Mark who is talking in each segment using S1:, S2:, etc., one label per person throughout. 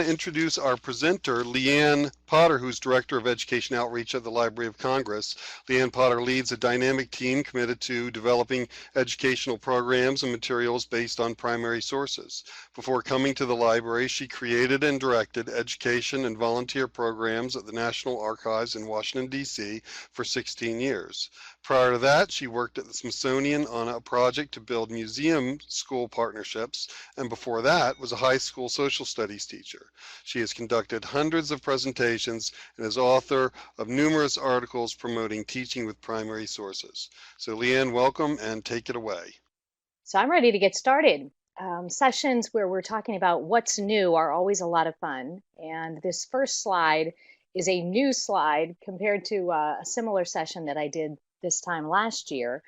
S1: want to introduce our presenter, Leanne Potter, who's Director of Education Outreach at the Library of Congress. Leanne Potter leads a dynamic team committed to developing educational programs and materials based on primary sources. Before coming to the library, she created and directed education and volunteer programs at the National Archives in Washington, D.C. for 16 years. Prior to that, she worked at the Smithsonian on a project to build museum-school partnerships, and before that was a high school social studies teacher. She has conducted hundreds of presentations and is author of numerous articles promoting teaching with primary sources. So Leanne, welcome and take it away.
S2: So I'm ready to get started. Sessions where we're talking about what's new are always a lot of fun. And this first slide is a new slide compared to a similar session that I did this time last year.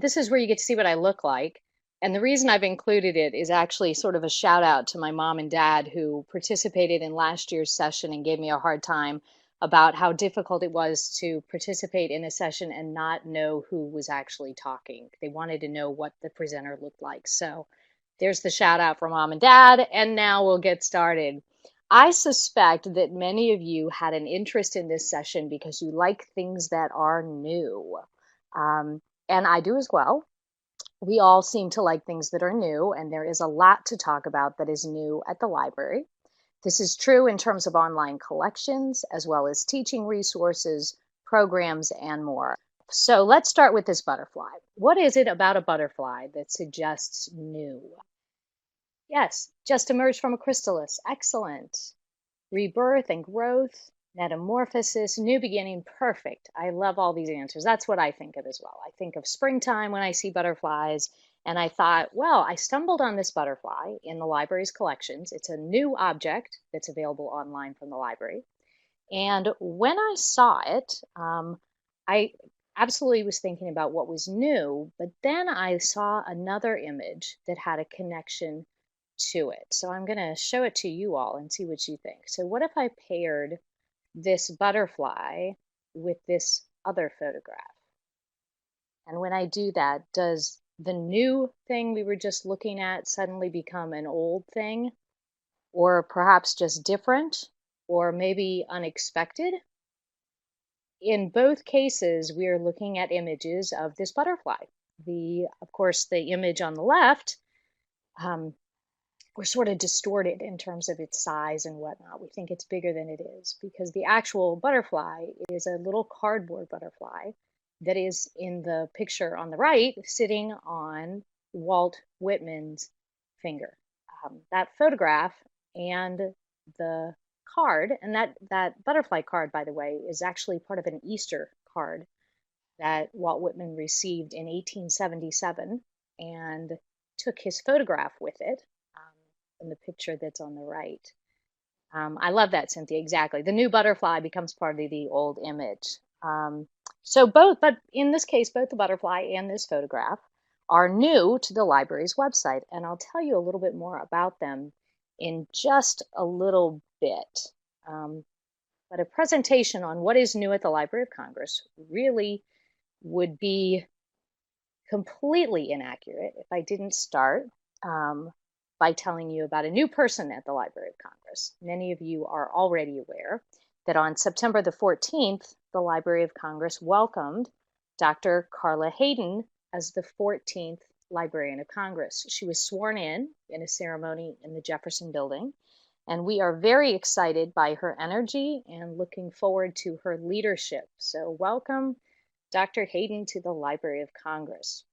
S2: This is where you get to see what I look like. And the reason I've included it is actually sort of a shout out to my mom and dad who participated in last year's session and gave me a hard time about how difficult it was to participate in a session and not know who was actually talking. They wanted to know what the presenter looked like. So there's the shout out for mom and dad, and now we'll get started. I suspect that many of you had an interest in this session because you like things that are new. And I do as well. We all seem to like things that are new, and there is a lot to talk about that is new at the library. This is true in terms of online collections, as well as teaching resources, programs, and more. So let's start with this butterfly. What is it about a butterfly that suggests new? Yes, just emerged from a chrysalis. Excellent. Rebirth and growth, metamorphosis, new beginning. Perfect. I love all these answers. That's what I think of as well. I think of springtime when I see butterflies. And I thought, well, I stumbled on this butterfly in the library's collections. It's a new object that's available online from the library. And when I saw it, I absolutely was thinking about what was new, but then I saw another image that had a connection to it. So I'm going to show it to you all and see what you think. So what if I paired this butterfly with this other photograph? And when I do that, does the new thing we were just looking at suddenly become an old thing? Or perhaps just different? Or maybe unexpected? In both cases, we are looking at images of this butterfly. Of course, the image on the left we're sort of distorted in terms of its size and whatnot. We think it's bigger than it is because the actual butterfly is a little cardboard butterfly that is in the picture on the right sitting on Walt Whitman's finger. That photograph and the card, and that butterfly card, by the way, is actually part of an Easter card that Walt Whitman received in 1877 and took his photograph with it. In the picture that's on the right. I love that, Cynthia, exactly. The new butterfly becomes part of the old image. But in this case, both the butterfly and this photograph are new to the library's website, and I'll tell you a little bit more about them in just a little bit. But a presentation on what is new at the Library of Congress really would be completely inaccurate if I didn't start by telling you about a new person at the Library of Congress. Many of you are already aware that on September the 14th, the Library of Congress welcomed Dr. Carla Hayden as the 14th Librarian of Congress. She was sworn in a ceremony in the Jefferson Building, and we are very excited by her energy and looking forward to her leadership. So welcome, Dr. Hayden, to the Library of Congress.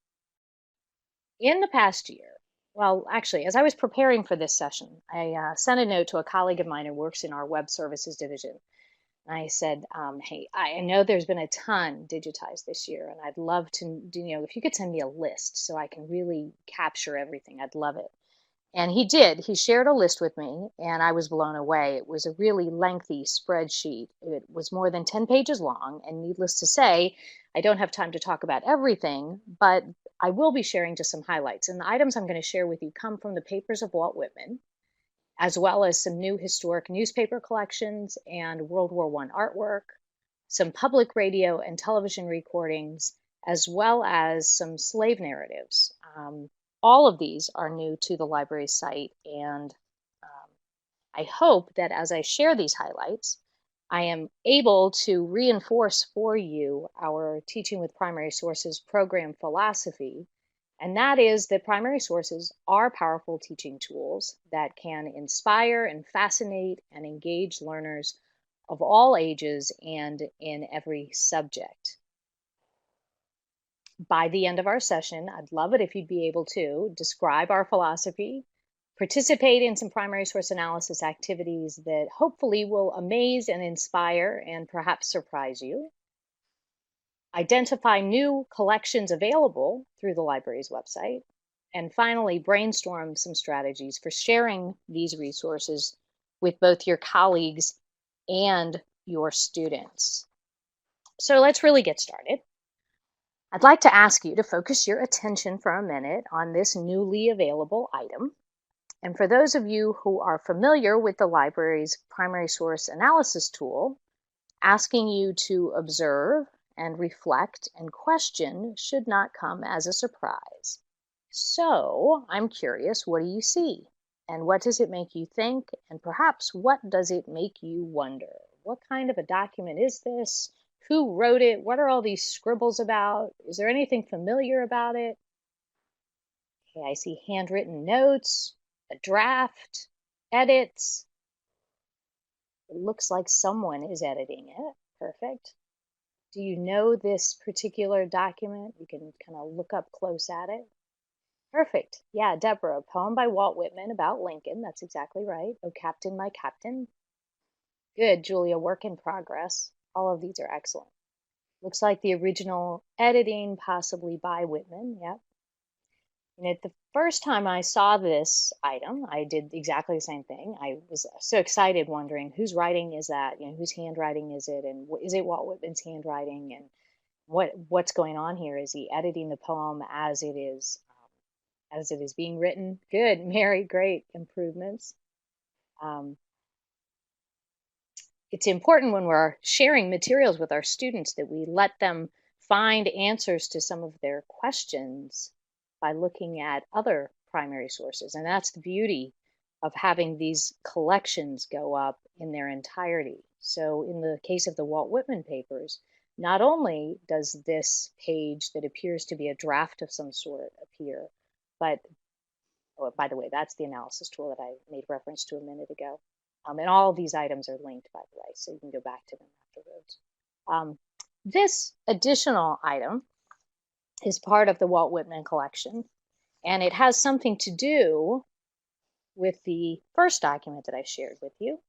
S2: In the past year, well, actually, as I was preparing for this session, I sent a note to a colleague of mine who works in our web services division. And I said, hey, I know there's been a ton digitized this year, and I'd love to, if you could send me a list so I can really capture everything, I'd love it. And he did. He shared a list with me, and I was blown away. It was a really lengthy spreadsheet. It was more than 10 pages long, and needless to say, I don't have time to talk about everything, but I will be sharing just some highlights. And the items I'm going to share with you come from the papers of Walt Whitman, as well as some new historic newspaper collections and World War I artwork, some public radio and television recordings, as well as some slave narratives. All of these are new to the library site, and I hope that as I share these highlights, I am able to reinforce for you our Teaching with Primary Sources program philosophy, and that is that primary sources are powerful teaching tools that can inspire and fascinate and engage learners of all ages and in every subject. By the end of our session, I'd love it if you'd be able to describe our philosophy, participate in some primary source analysis activities that hopefully will amaze and inspire and perhaps surprise you, identify new collections available through the library's website, and finally brainstorm some strategies for sharing these resources with both your colleagues and your students. So let's really get started. I'd like to ask you to focus your attention for a minute on this newly available item. And for those of you who are familiar with the library's primary source analysis tool, asking you to observe and reflect and question should not come as a surprise. So I'm curious, what do you see? And what does it make you think? And perhaps what does it make you wonder? What kind of a document is this? Who wrote it? What are all these scribbles about? Is there anything familiar about it? Okay, I see handwritten notes, a draft, edits. It looks like someone is editing it. Perfect. Do you know this particular document? You can kind of look up close at it. Perfect. Yeah, Deborah, a poem by Walt Whitman about Lincoln. That's exactly right. Oh, Captain, my Captain. Good, Julia, work in progress. All of these are excellent. Looks like the original editing, possibly by Whitman. Yep. And the first time I saw this item, I did exactly the same thing. I was so excited, wondering whose writing is that? You know, whose handwriting is it? And is it Walt Whitman's handwriting? And what's going on here? Is he editing the poem as it is being written? Good, Mary, great improvements. It's important when we're sharing materials with our students that we let them find answers to some of their questions by looking at other primary sources. And that's the beauty of having these collections go up in their entirety. So in the case of the Walt Whitman papers, not only does this page that appears to be a draft of some sort appear, but oh, by the way, that's the analysis tool that I made reference to a minute ago. And all of these items are linked, by the way, so you can go back to them afterwards. This additional item is part of the Walt Whitman collection, and it has something to do with the first document that I shared with you.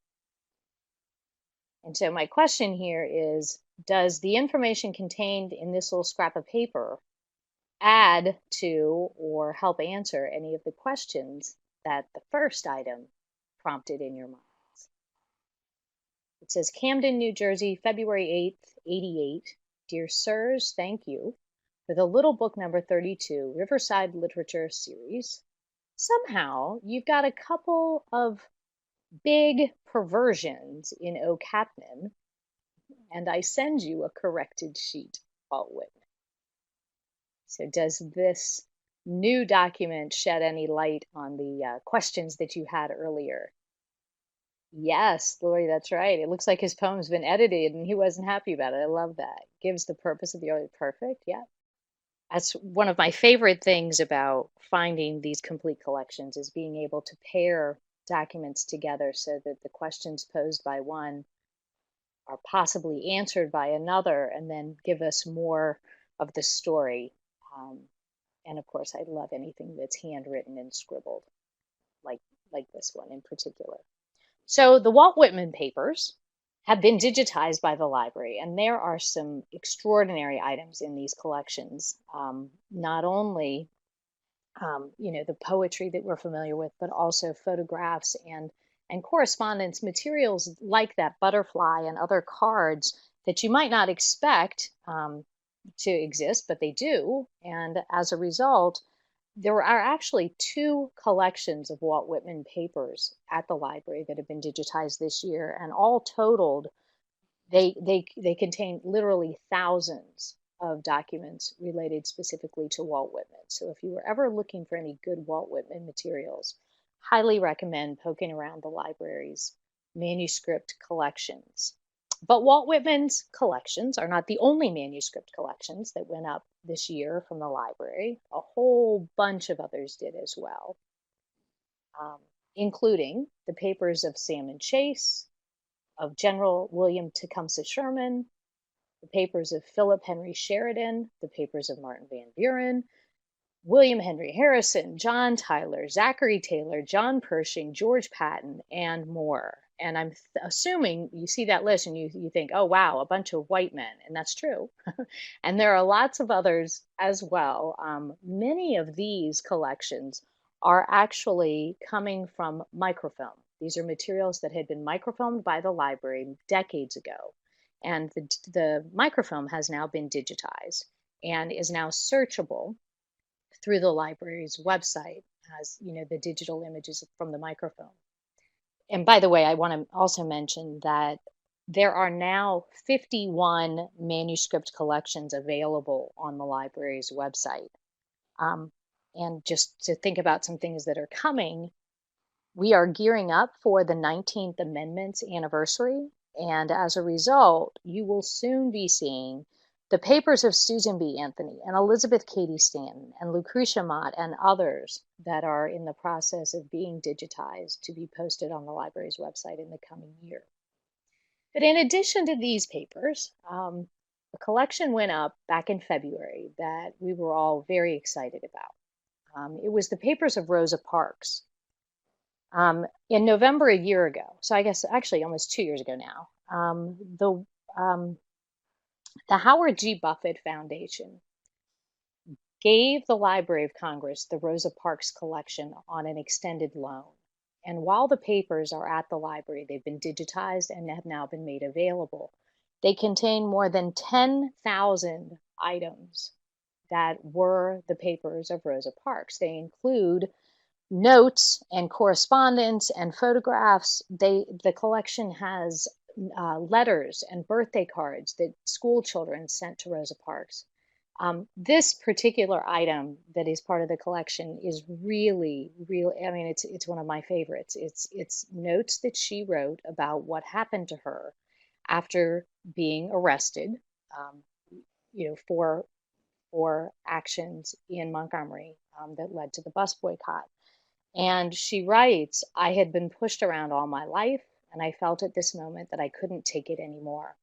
S2: And so my question here is, does the information contained in this little scrap of paper add to or help answer any of the questions that the first item prompted in your mind? It says, Camden, New Jersey, February 8th, 88. Dear Sirs, thank you for the little book number 32, Riverside Literature Series. Somehow, you've got a couple of big perversions in O. Capnon, and I send you a corrected sheet, Walt Whitman. So does this new document shed any light on the questions that you had earlier? Yes, Lori, that's right. It looks like his poem's been edited and he wasn't happy about it. I love that. Gives the purpose of the art perfect. Yeah. That's one of my favorite things about finding these complete collections is being able to pair documents together so that the questions posed by one are possibly answered by another and then give us more of the story. And of course, I love anything that's handwritten and scribbled, like this one in particular. So the Walt Whitman papers have been digitized by the library, and there are some extraordinary items in these collections. Not only, the poetry that we're familiar with, but also photographs and correspondence materials like that butterfly and other cards that you might not expect to exist, but they do. And as a result, there are actually two collections of Walt Whitman papers at the library that have been digitized this year, and all totaled, they contain literally thousands of documents related specifically to Walt Whitman. So if you were ever looking for any good Walt Whitman materials, highly recommend poking around the library's manuscript collections. But Walt Whitman's collections are not the only manuscript collections that went up this year from the library. A whole bunch of others did as well, um, including the papers of Salmon Chase, of General William Tecumseh Sherman, the papers of Philip Henry Sheridan, the papers of Martin Van Buren, William Henry Harrison, John Tyler, Zachary Taylor, John Pershing, George Patton, and more. And I'm assuming you see that list and you think, oh, wow, a bunch of white men. And that's true. And there are lots of others as well. Many of these collections are actually coming from microfilm. These are materials that had been microfilmed by the library decades ago. And the microfilm has now been digitized and is now searchable through the library's website as the digital images from the microfilm. And by the way, I want to also mention that there are now 51 manuscript collections available on the library's website. And just to think about some things that are coming, we are gearing up for the 19th Amendment's anniversary. And as a result, you will soon be seeing the papers of Susan B. Anthony and Elizabeth Cady Stanton and Lucretia Mott and others that are in the process of being digitized to be posted on the library's website in the coming year. But in addition to these papers, a collection went up back in February that we were all very excited about. It was the papers of Rosa Parks. In November a year ago, so I guess actually almost 2 years ago now, the Howard G. Buffett Foundation gave the Library of Congress the Rosa Parks collection on an extended loan. And while the papers are at the library, they've been digitized and have now been made available. They contain more than 10,000 items that were the papers of Rosa Parks. They include notes and correspondence and photographs. The collection has letters and birthday cards that school children sent to Rosa Parks. This particular item that is part of the collection is really, I mean, it's one of my favorites. It's notes that she wrote about what happened to her after being arrested, for actions in Montgomery that led to the bus boycott. And she writes, I had been pushed around all my life, and I felt at this moment that I couldn't take it anymore.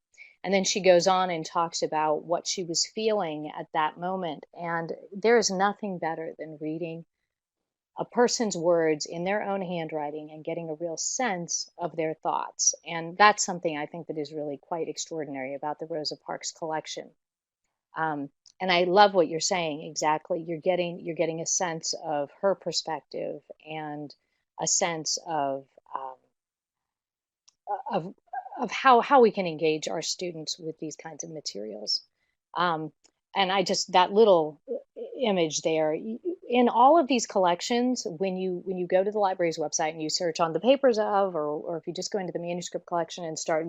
S2: And then she goes on and talks about what she was feeling at that moment. And there is nothing better than reading a person's words in their own handwriting and getting a real sense of their thoughts. And that's something I think that is really quite extraordinary about the Rosa Parks collection. And I love what you're saying exactly. You're getting a sense of her perspective and a sense of how we can engage our students with these kinds of materials. And that little image there, in all of these collections, when you go to the library's website and you search on the papers of, or if you just go into the manuscript collection and start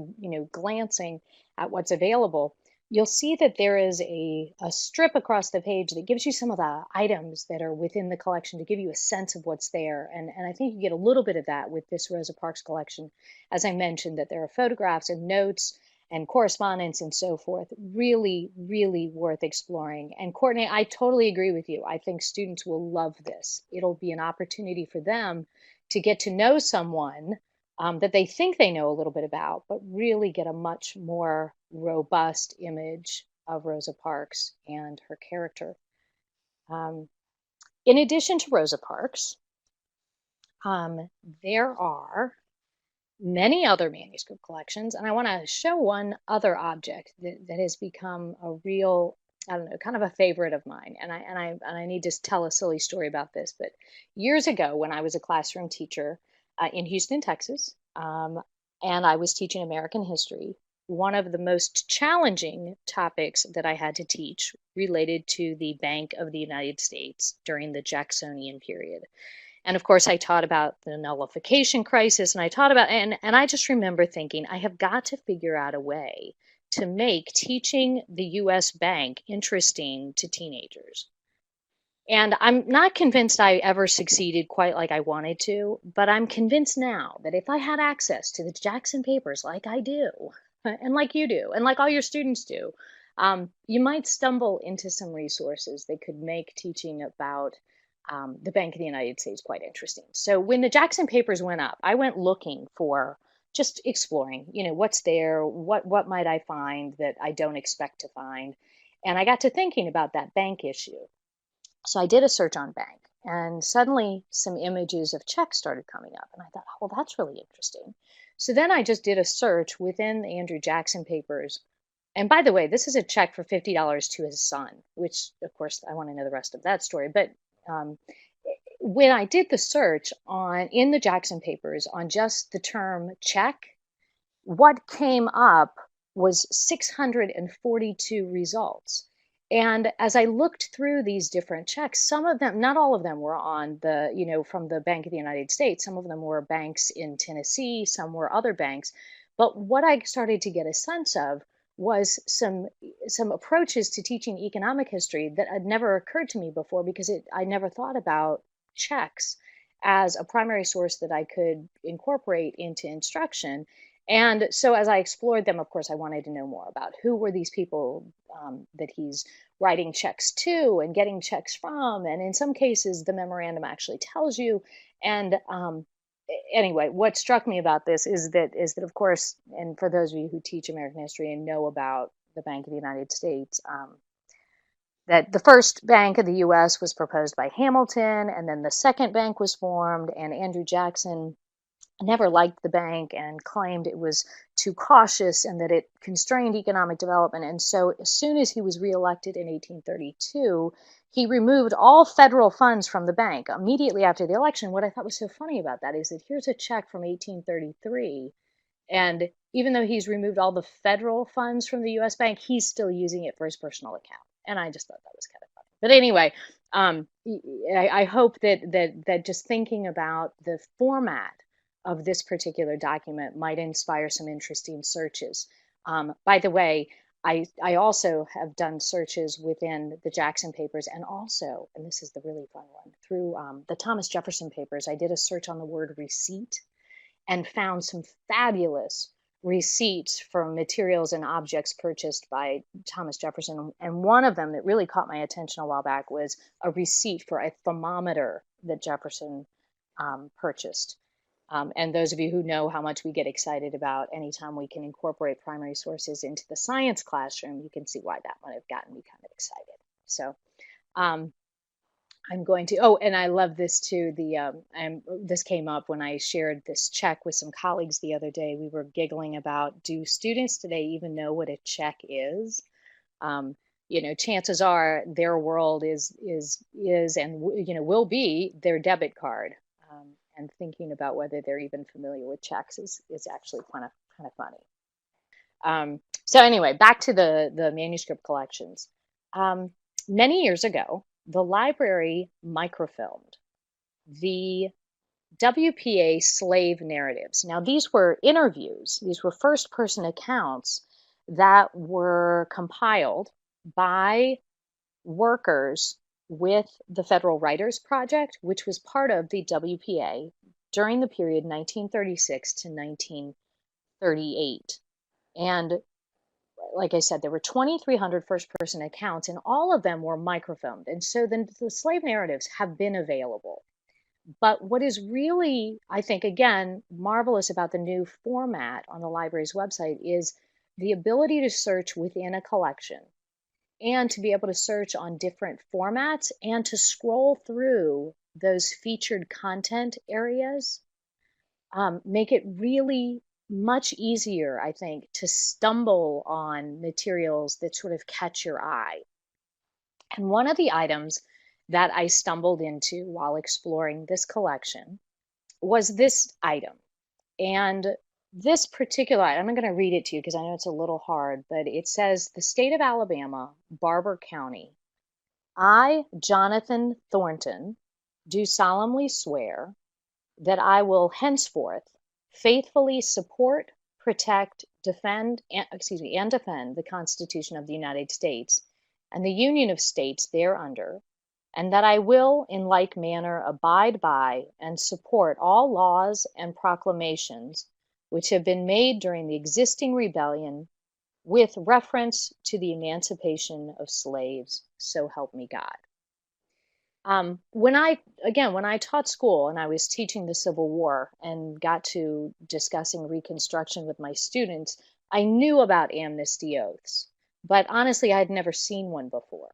S2: glancing at what's available, you'll see that there is a strip across the page that gives you some of the items that are within the collection to give you a sense of what's there. And I think you get a little bit of that with this Rosa Parks collection. As I mentioned, that there are photographs and notes and correspondence and so forth. Really, really worth exploring. And Courtney, I totally agree with you. I think students will love this. It'll be an opportunity for them to get to know someone that they think they know a little bit about, but really get a much more robust image of Rosa Parks and her character. In addition to Rosa Parks, there are many other manuscript collections, and I want to show one other object that has become a real, I don't know, kind of a favorite of mine. And I need to tell a silly story about this. But years ago, when I was a classroom teacher in Houston, Texas, and I was teaching American history, one of the most challenging topics that I had to teach related to the Bank of the United States during the Jacksonian period. And of course, I taught about the nullification crisis, and I taught about, and I just remember thinking, I have got to figure out a way to make teaching the U.S. Bank interesting to teenagers. And I'm not convinced I ever succeeded quite like I wanted to, but I'm convinced now that if I had access to the Jackson papers like I do, and like you do, and like all your students do, you might stumble into some resources that could make teaching about the Bank of the United States quite interesting. So when the Jackson papers went up, I went looking for just exploring, what's there, what might I find that I don't expect to find. And I got to thinking about that bank issue. So I did a search on bank, and suddenly some images of checks started coming up. And I thought, oh, well, that's really interesting. So then I just did a search within the Andrew Jackson papers. And by the way, this is a check for $50 to his son, which, of course, I want to know the rest of that story. But um, when I did the search in the Jackson papers on just the term check, what came up was 642 results. And as I looked through these different checks, some of them, not all of them were on from the Bank of the United States. Some of them were banks in Tennessee, some were other banks. But what I started to get a sense of was some approaches to teaching economic history that had never occurred to me before, because I never thought about checks as a primary source that I could incorporate into instruction. And so as I explored them, of course, I wanted to know more about who were these people that he's writing checks to and getting checks from. And in some cases, the memorandum actually tells you. And anyway, what struck me about this is that, of course, and for those of you who teach American history and know about the Bank of the United States, that the first bank of the U.S. was proposed by Hamilton, and then the second bank was formed, and Andrew Jackson never liked the bank and claimed it was too cautious and that it constrained economic development. And so as soon as he was reelected in 1832, he removed all federal funds from the bank immediately after the election. What I thought was so funny about that is that here's a check from 1833, and even though he's removed all the federal funds from the US bank, he's still using it for his personal account. And I just thought that was kind of funny. But anyway, I hope that just thinking about the format of this particular document might inspire some interesting searches. By the way, I also have done searches within the Jackson papers, and also, and this is the really fun one, through the Thomas Jefferson papers, I did a search on the word receipt and found some fabulous receipts for materials and objects purchased by Thomas Jefferson. And one of them that really caught my attention a while back was a receipt for a thermometer that Jefferson purchased. And those of you who know how much we get excited about anytime we can incorporate primary sources into the science classroom, you can see why that might have gotten me kind of excited. So I'm going to, oh, and I love this too. This came up when I shared this check with some colleagues the other day. We were giggling about, do students today even know what a check is? Chances are their world is and will be their debit card. And thinking about whether they're even familiar with checks is actually kind of funny. So anyway, back to the manuscript collections. Many years ago, the library microfilmed the WPA slave narratives. Now, these were interviews, these were first person accounts that were compiled by workers with the Federal Writers Project, which was part of the WPA during the period 1936 to 1938. And like I said, there were 2,300 first-person accounts, and all of them were microfilmed. And so then the slave narratives have been available. But what is really, I think, again, marvelous about the new format on the library's website is the ability to search within a collection and to be able to search on different formats and to scroll through those featured content areas, make it really much easier, I think, to stumble on materials that sort of catch your eye. And one of the items that I stumbled into while exploring this collection was this item. And this particular item, I'm going to read it to you because I know it's a little hard, but it says, "The state of Alabama, Barber County. I, Jonathan Thornton, do solemnly swear that I will henceforth faithfully support, protect, defend, and defend the Constitution of the United States and the Union of States thereunder, and that I will in like manner abide by and support all laws and proclamations which have been made during the existing rebellion with reference to the emancipation of slaves. So help me God. When I taught school and I was teaching the Civil War and got to discussing Reconstruction with my students, I knew about amnesty oaths, but honestly, I had never seen one before.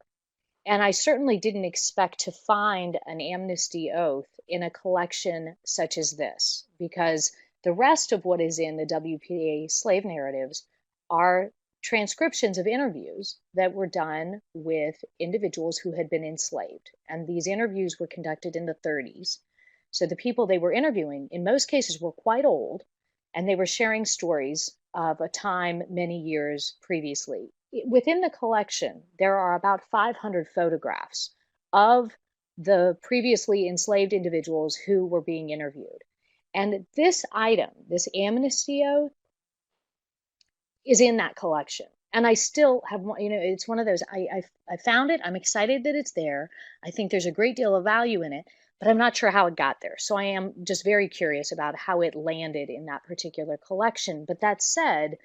S2: And I certainly didn't expect to find an amnesty oath in a collection such as this, because the rest of what is in the WPA slave narratives are transcriptions of interviews that were done with individuals who had been enslaved. And these interviews were conducted in the 30s. So the people they were interviewing, in most cases, were quite old, and they were sharing stories of a time many years previously. Within the collection, there are about 500 photographs of the previously enslaved individuals who were being interviewed. And this item, this amnesty oath, is in that collection. And I still have, it's one of those, I found it. I'm excited that it's there. I think there's a great deal of value in it, but I'm not sure how it got there. So I am just very curious about how it landed in that particular collection. But that said,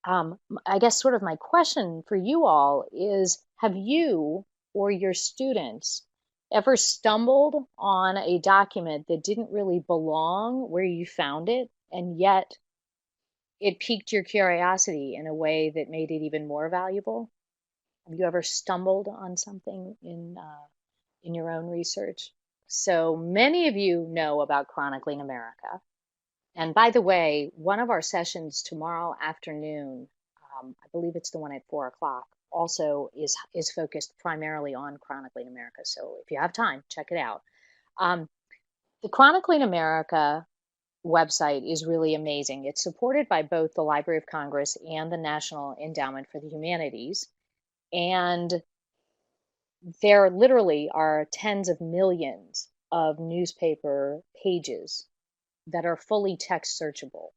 S2: I guess sort of my question for you all is, have you or your students ever stumbled on a document that didn't really belong where you found it, and yet it piqued your curiosity in a way that made it even more valuable? Have you ever stumbled on something in your own research? So many of you know about Chronicling America. And by the way, one of our sessions tomorrow afternoon, I believe it's the one at 4 o'clock, also is focused primarily on Chronicling America. So if you have time, check it out. The Chronicling America website is really amazing. It's supported by both the Library of Congress and the National Endowment for the Humanities. And there literally are tens of millions of newspaper pages that are fully text searchable.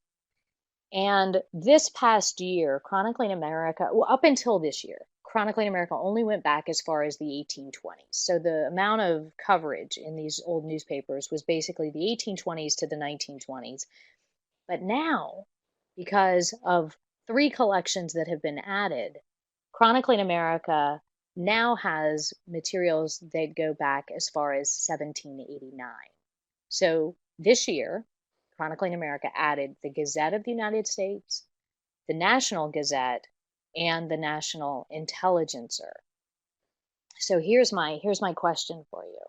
S2: And this past year, Chronicling America, well, up until this year, Chronicling America only went back as far as the 1820s. So the amount of coverage in these old newspapers was basically the 1820s to the 1920s. But now, because of 3 collections that have been added, Chronicling America now has materials that go back as far as 1789. So this year, Chronicling America added the Gazette of the United States, the National Gazette, and the National Intelligencer. So here's my question for you.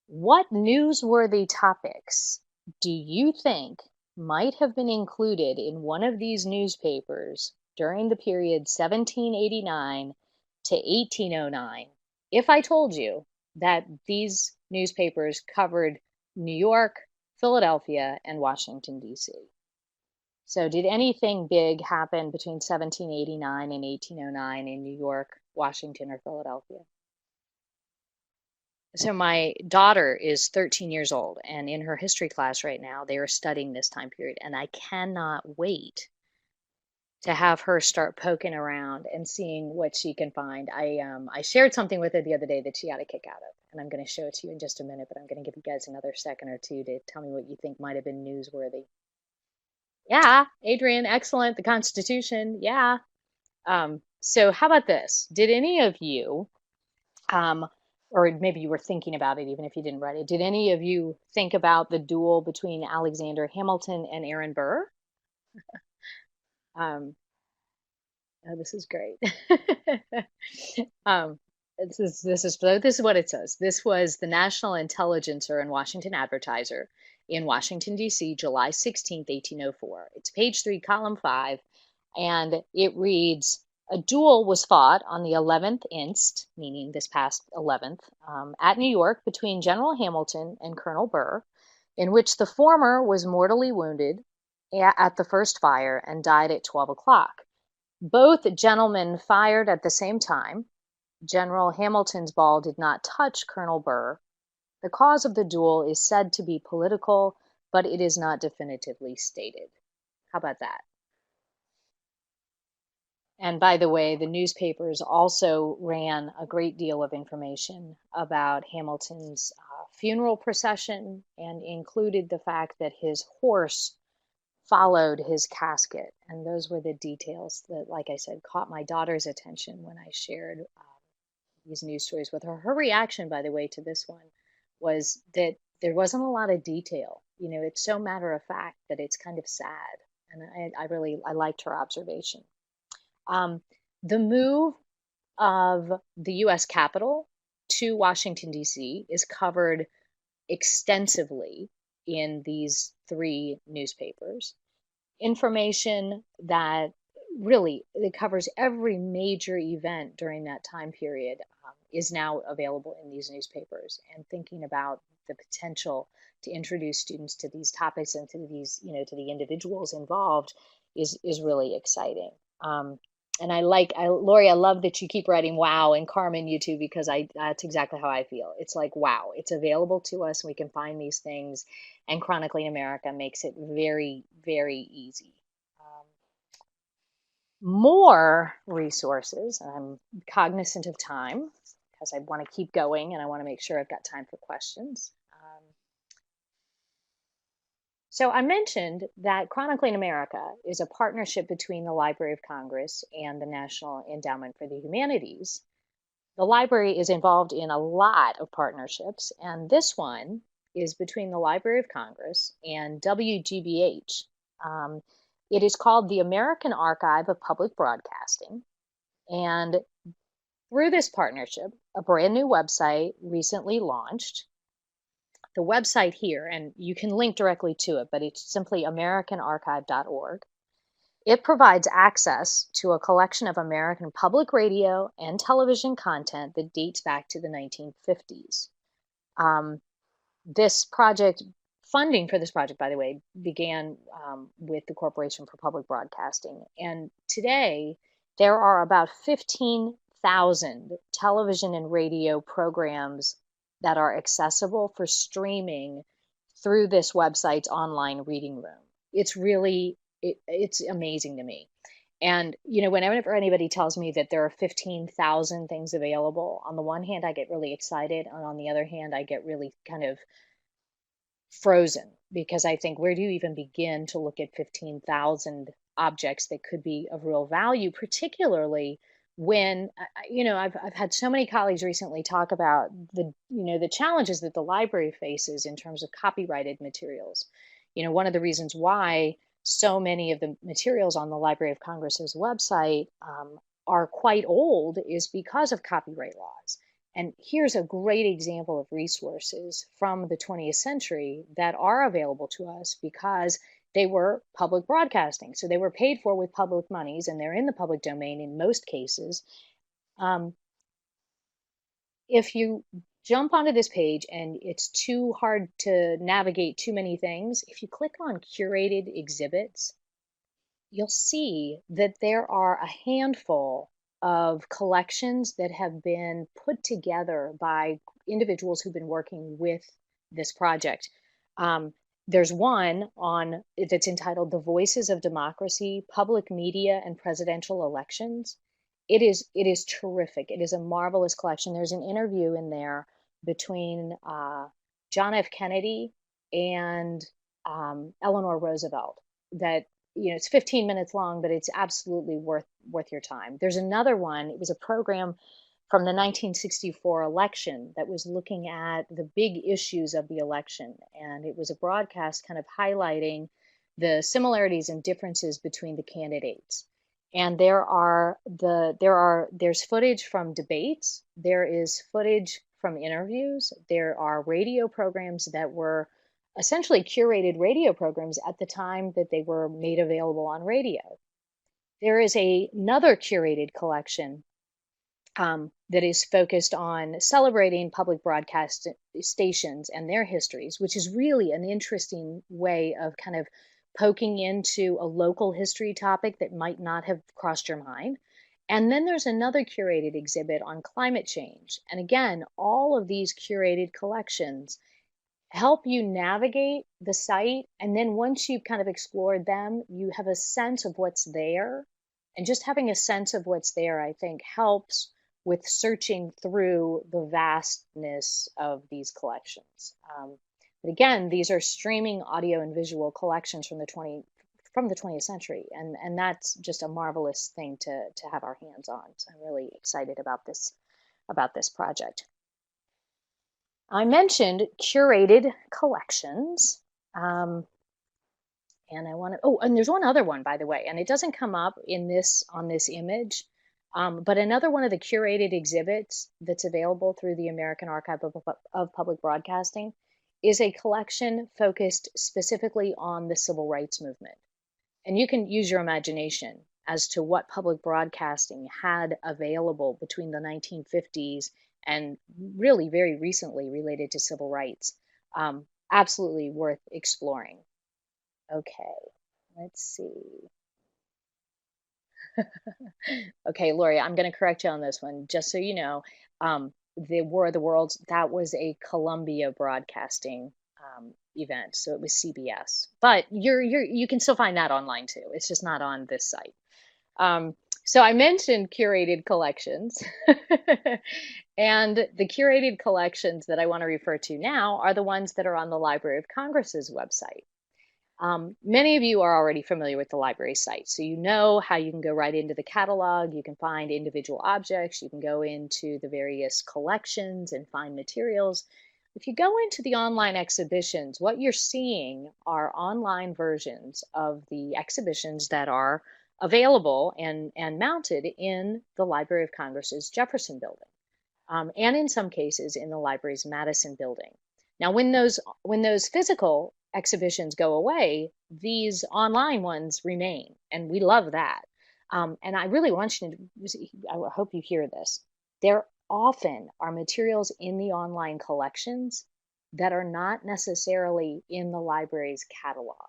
S2: What newsworthy topics do you think might have been included in one of these newspapers during the period 1789 to 1809 if I told you that these newspapers covered New York, Philadelphia, and Washington, D.C.? So did anything big happen between 1789 and 1809 in New York, Washington, or Philadelphia? So my daughter is 13 years old, and in her history class right now, they are studying this time period, and I cannot wait to have her start poking around and seeing what she can find. I shared something with her the other day that she got a kick out of, and I'm going to show it to you in just a minute, but I'm going to give you guys another second or two to tell me what you think might have been newsworthy. Yeah, Adrian, excellent. The Constitution, yeah. So how about this? Did any of you, or maybe you were thinking about it even if you didn't write it, did any of you think about the duel between Alexander Hamilton and Aaron Burr? Um, oh, this is great. This is what it says. This was the National Intelligencer and Washington Advertiser in Washington, D.C., July 16th, 1804. It's page 3, column 5, and it reads, a duel was fought on the 11th inst, meaning this past 11th, at New York between General Hamilton and Colonel Burr, in which the former was mortally wounded at the first fire and died at 12 o'clock. Both gentlemen fired at the same time. General Hamilton's ball did not touch Colonel Burr. The cause of the duel is said to be political, but it is not definitively stated. How about that? And by the way, the newspapers also ran a great deal of information about Hamilton's funeral procession and included the fact that his horse followed his casket. And those were the details that, like I said, caught my daughter's attention when I shared these news stories with her. Her reaction, by the way, to this one was that there wasn't a lot of detail. You know, it's so matter of fact that it's kind of sad. And I liked her observation. Um, the move of the US Capitol to Washington, D.C. is covered extensively in these three newspapers. Information that really it covers every major event during that time period is now available in these newspapers. And thinking about the potential to introduce students to these topics and to these, you know, to the individuals involved is really exciting. And Lori, I love that you keep writing wow, and Carmen, you too, because that's exactly how I feel. It's like, wow, it's available to us. We can find these things, and Chronicling America makes it very, very easy. More resources. I'm cognizant of time because I want to keep going and I want to make sure I've got time for questions. So I mentioned that Chronicling America is a partnership between the Library of Congress and the National Endowment for the Humanities. The library is involved in a lot of partnerships, and this one is between the Library of Congress and WGBH. It is called the American Archive of Public Broadcasting, and through this partnership, a brand new website recently launched. The website here, and you can link directly to it, but it's simply americanarchive.org. It provides access to a collection of American public radio and television content that dates back to the 1950s. This project, funding for this project, by the way, began with the Corporation for Public Broadcasting. And today, there are about 15,000 television and radio programs that are accessible for streaming through this website's online reading room. It's really, it's amazing to me. And, you know, whenever anybody tells me that there are 15,000 things available, on the one hand, I get really excited. And on the other hand, I get really kind of frozen because I think, where do you even begin to look at 15,000 objects that could be of real value, particularly when, you know, I've had so many colleagues recently talk about the challenges that the library faces in terms of copyrighted materials. You know, one of the reasons why so many of the materials on the Library of Congress's website are quite old is because of copyright laws. And here's a great example of resources from the 20th century that are available to us because they were public broadcasting. So they were paid for with public monies, and they're in the public domain in most cases. If you jump onto this page and it's too hard to navigate too many things, if you click on curated exhibits, you'll see that there are a handful of collections that have been put together by individuals who've been working with this project. There's one on that's entitled "The Voices of Democracy: Public Media and Presidential Elections." It is terrific. It is a marvelous collection. There's an interview in there between John F. Kennedy and Eleanor Roosevelt that, you know, it's 15 minutes long, but it's absolutely worth your time. There's another one. It was a program from the 1964 election that was looking at the big issues of the election, and it was a broadcast kind of highlighting the similarities and differences between the candidates. And there's footage from debates, there is footage from interviews, there are radio programs that were essentially curated radio programs at the time that they were made available on radio. There is another curated collection that is focused on celebrating public broadcast stations and their histories, which is really an interesting way of kind of poking into a local history topic that might not have crossed your mind. And then there's another curated exhibit on climate change. And again, all of these curated collections help you navigate the site. And then once you've kind of explored them, you have a sense of what's there. And just having a sense of what's there, I think, helps with searching through the vastness of these collections. But again, these are streaming audio and visual collections from the 20th century, and that's just a marvelous thing to have our hands on. So I'm really excited about this project. I mentioned curated collections. And I want to, oh, and there's one other one, by the way, and it doesn't come up on this image, but another one of the curated exhibits that's available through the American Archive of Public Broadcasting is a collection focused specifically on the civil rights movement. And you can use your imagination as to what public broadcasting had available between the 1950s and really very recently related to civil rights. Absolutely worth exploring. Okay, let's see. Okay, Lori, I'm going to correct you on this one, just so you know. The War of the Worlds, that was a Columbia Broadcasting event, so it was CBS. But you can still find that online too. It's just not on this site. So I mentioned curated collections, and the curated collections that I want to refer to now are the ones that are on the Library of Congress's website. Many of you are already familiar with the library site, so you know how you can go right into the catalog, you can find individual objects, you can go into the various collections and find materials. If you go into the online exhibitions, what you're seeing are online versions of the exhibitions that are available and mounted in the Library of Congress's Jefferson Building, and in some cases in the library's Madison Building. Now, when those physical exhibitions go away, these online ones remain, and we love that. And I really want you to, I hope you hear this. There often are materials in the online collections that are not necessarily in the library's catalog.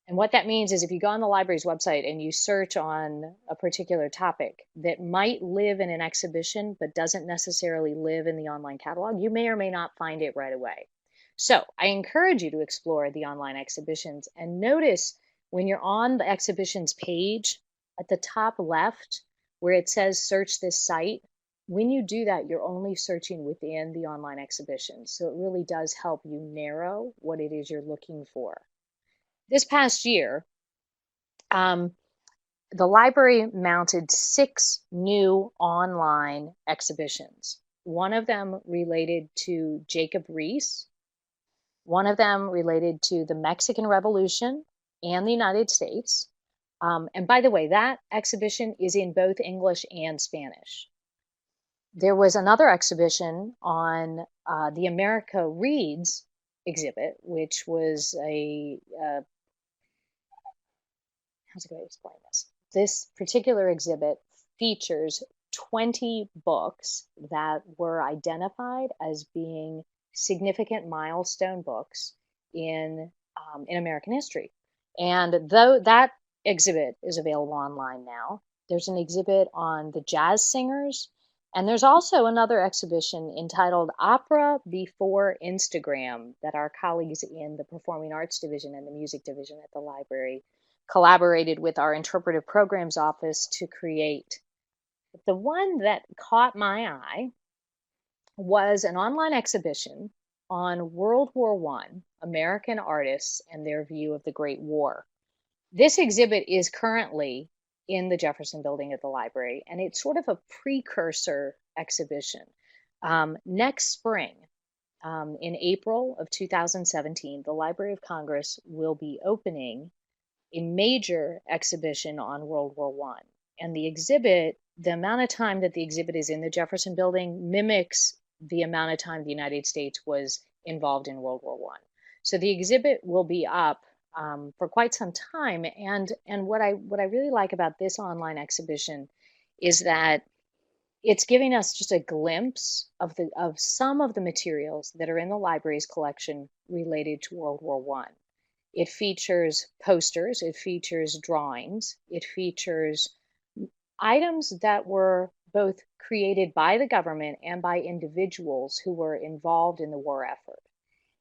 S2: And what that means is if you go on the library's website and you search on a particular topic that might live in an exhibition but doesn't necessarily live in the online catalog, you may or may not find it right away. So I encourage you to explore the online exhibitions and notice when you're on the exhibitions page at the top left where it says search this site. When you do that, you're only searching within the online exhibitions. So it really does help you narrow what it is you're looking for. This past year, the library mounted 6 new online exhibitions. One of them related to Jacob Riis, one of them related to the Mexican Revolution and the United States. And by the way, that exhibition is in both English and Spanish. There was another exhibition on the America Reads exhibit, which was how's it going to explain this? This particular exhibit features 20 books that were identified as being significant milestone books in American history. And though that exhibit is available online now, there's an exhibit on the jazz singers, and there's also another exhibition entitled Opera Before Instagram that our colleagues in the Performing Arts Division and the Music Division at the library collaborated with our Interpretive Programs Office to create. But the one that caught my eye was an online exhibition on World War I, American artists and their view of the Great War. This exhibit is currently in the Jefferson Building at the library, and it's sort of a precursor exhibition. Next spring, in April of 2017, the Library of Congress will be opening a major exhibition on World War I. And the exhibit, the amount of time that the exhibit is in the Jefferson Building mimics the amount of time the United States was involved in World War I. So the exhibit will be up for quite some time. And what I really like about this online exhibition is that it's giving us just a glimpse of some of the materials that are in the library's collection related to World War I. It features posters, it features drawings, it features items that were both created by the government and by individuals who were involved in the war effort.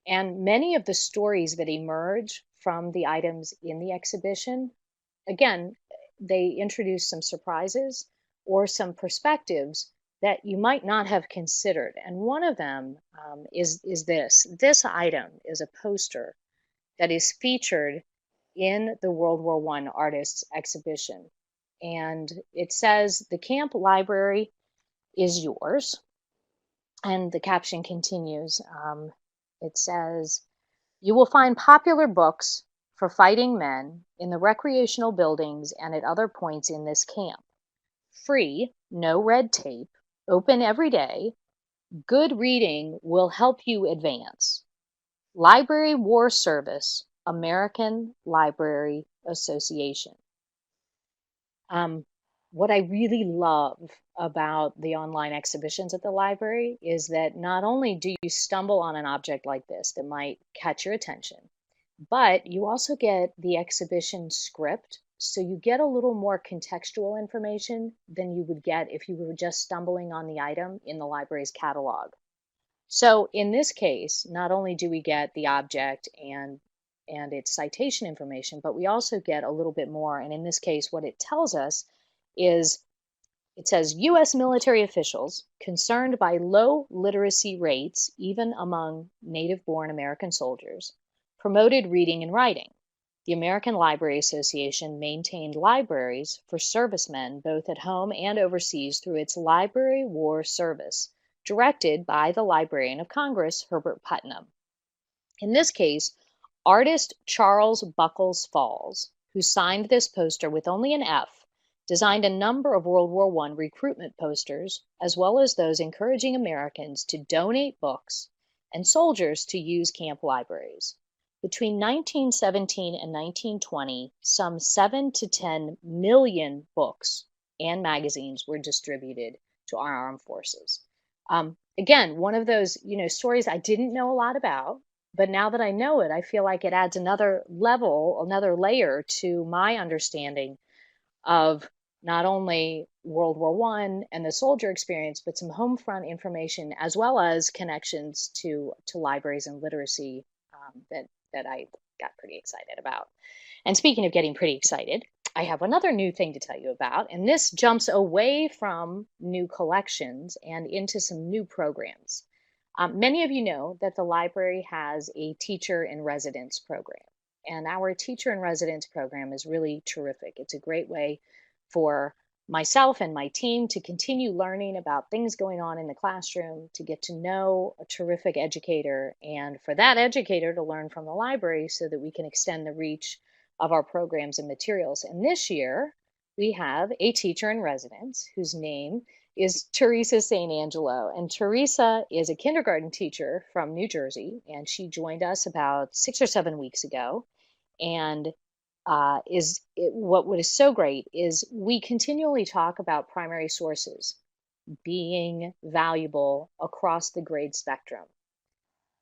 S2: And many of the stories that emerge from the items in the exhibition, again, they introduce some surprises or some perspectives that you might not have considered. And one of them is this. This item is a poster that is featured in the World War I Artists Exhibition. And it says, "The camp library is yours." And the caption continues. It says, "You will find popular books for fighting men in the recreational buildings and at other points in this camp. Free, no red tape, open every day. Good reading will help you advance. Library War Service, American Library Association." What I really love about the online exhibitions at the library is that not only do you stumble on an object like this that might catch your attention, but you also get the exhibition script. So you get a little more contextual information than you would get if you were just stumbling on the item in the library's catalog. So in this case, not only do we get the object and its citation information, but we also get a little bit more. And in this case, what it tells us is, it says, "U.S. military officials concerned by low literacy rates, even among native-born American soldiers, promoted reading and writing. The American Library Association maintained libraries for servicemen both at home and overseas through its Library War Service, directed by the Librarian of Congress, Herbert Putnam." In this case, artist Charles Buckles Falls, who signed this poster with only an F, designed a number of World War I recruitment posters, as well as those encouraging Americans to donate books and soldiers to use camp libraries. Between 1917 and 1920, some 7 to 10 million books and magazines were distributed to our armed forces. Again, one of those, stories I didn't know a lot about, but now that I know it, I feel like it adds another level, another layer to my understanding of not only World War I and the soldier experience, but some home front information, as well as connections to libraries and literacy that I got pretty excited about. And speaking of getting pretty excited, I have another new thing to tell you about, and this jumps away from new collections and into some new programs. Many of you know that the library has a teacher in residence program, and our teacher in residence program is really terrific. It's a great way for myself and my team to continue learning about things going on in the classroom, to get to know a terrific educator, and for that educator to learn from the library so that we can extend the reach of our programs and materials. And this year, we have a teacher in residence whose name is Teresa St. Angelo. And Teresa is a kindergarten teacher from New Jersey, and she joined us about 6 or 7 weeks ago. And what is so great is we continually talk about primary sources being valuable across the grade spectrum.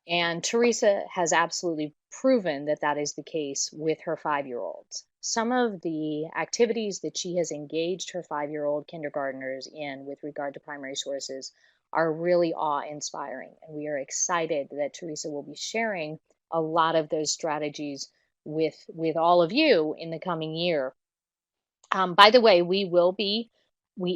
S2: And Teresa has absolutely proven that that is the case with her 5-year-olds. Some of the activities that she has engaged her 5-year-old kindergartners in with regard to primary sources are really awe-inspiring. And we are excited that Teresa will be sharing a lot of those strategies with all of you in the coming year. By the way, we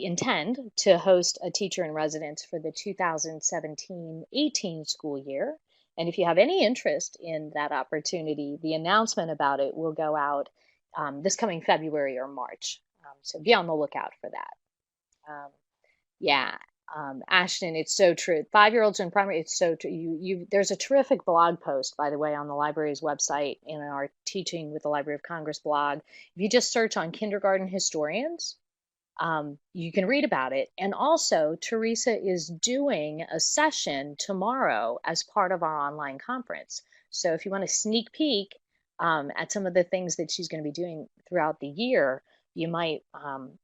S2: intend to host a teacher in residence for the 2017-18 school year. And if you have any interest in that opportunity, the announcement about it will go out this coming February or March. So be on the lookout for that. Yeah. Ashton, it's so true. 5-year-olds in primary, it's so true. There's a terrific blog post, by the way, on the library's website in our Teaching with the Library of Congress blog. If you just search on kindergarten historians, you can read about it. And also, Teresa is doing a session tomorrow as part of our online conference. So if you want a sneak peek at some of the things that she's going to be doing throughout the year, you might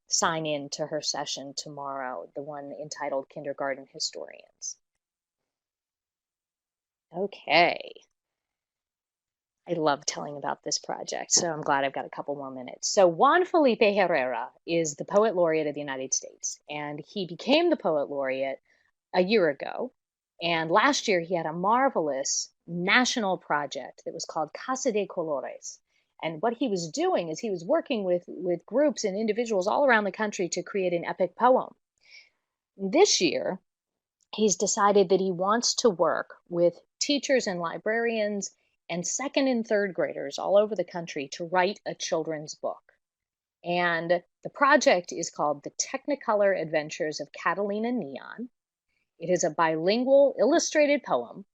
S2: sign in to her session tomorrow, the one entitled Kindergarten Historians. Okay. I love telling about this project, so I'm glad I've got a couple more minutes. So Juan Felipe Herrera is the Poet Laureate of the United States, and he became the Poet Laureate a year ago. And last year he had a marvelous national project that was called Casa de Colores. And what he was doing is he was working with groups and individuals all around the country to create an epic poem. This year, he's decided that he wants to work with teachers and librarians and second and third graders all over the country to write a children's book. And the project is called The Technicolor Adventures of Catalina Neon. It is a bilingual illustrated poem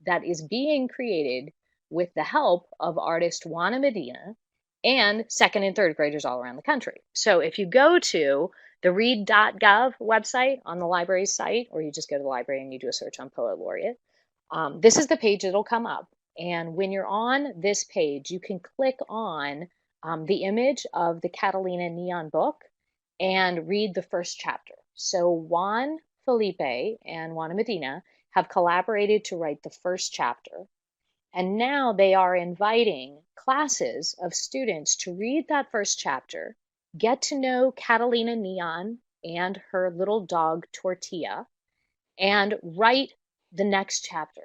S2: that is being created with the help of artist Juan and second and third graders all around the country. So if you go to the read.gov website on the library's site, or you just go to the library and you do a search on Poet Laureate, this is the page that'll come up. And when you're on this page, you can click on the image of the Catalina Neon book and read the first chapter. So Juan, Felipe, and Juana Medina have collaborated to write the first chapter. And now they are inviting classes of students to read that first chapter, get to know Catalina Neon and her little dog Tortilla, and write the next chapter.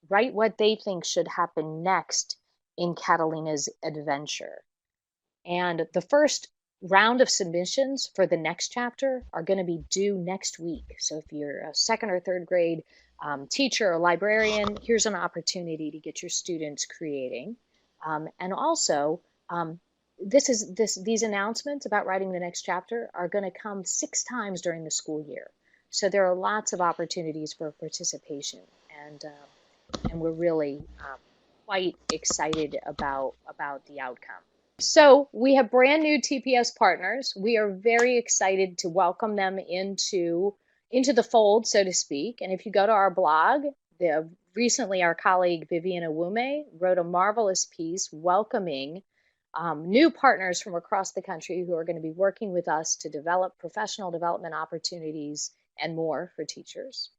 S2: Write what they think should happen next in Catalina's adventure. And the first round of submissions for the next chapter are going to be due next week. So if you're a second or third grade teacher or librarian, here's an opportunity to get your students creating. And also, these announcements about writing the next chapter are going to come 6 times during the school year. So there are lots of opportunities for participation, and we're really quite excited about the outcome. So we have brand new TPS partners. We are very excited to welcome them into the fold, so to speak. And if you go to our blog, recently our colleague Vivian Awume wrote a marvelous piece welcoming new partners from across the country who are going to be working with us to develop professional development opportunities and more for teachers.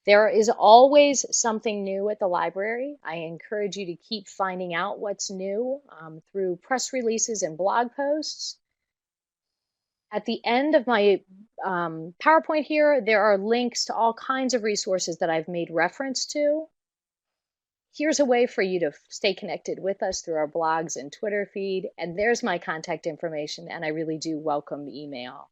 S2: There is always something new at the library. I encourage you to keep finding out what's new through press releases and blog posts. At the end of my PowerPoint here, there are links to all kinds of resources that I've made reference to. Here's a way for you to stay connected with us through our blogs and Twitter feed. And there's my contact information, and I really do welcome email.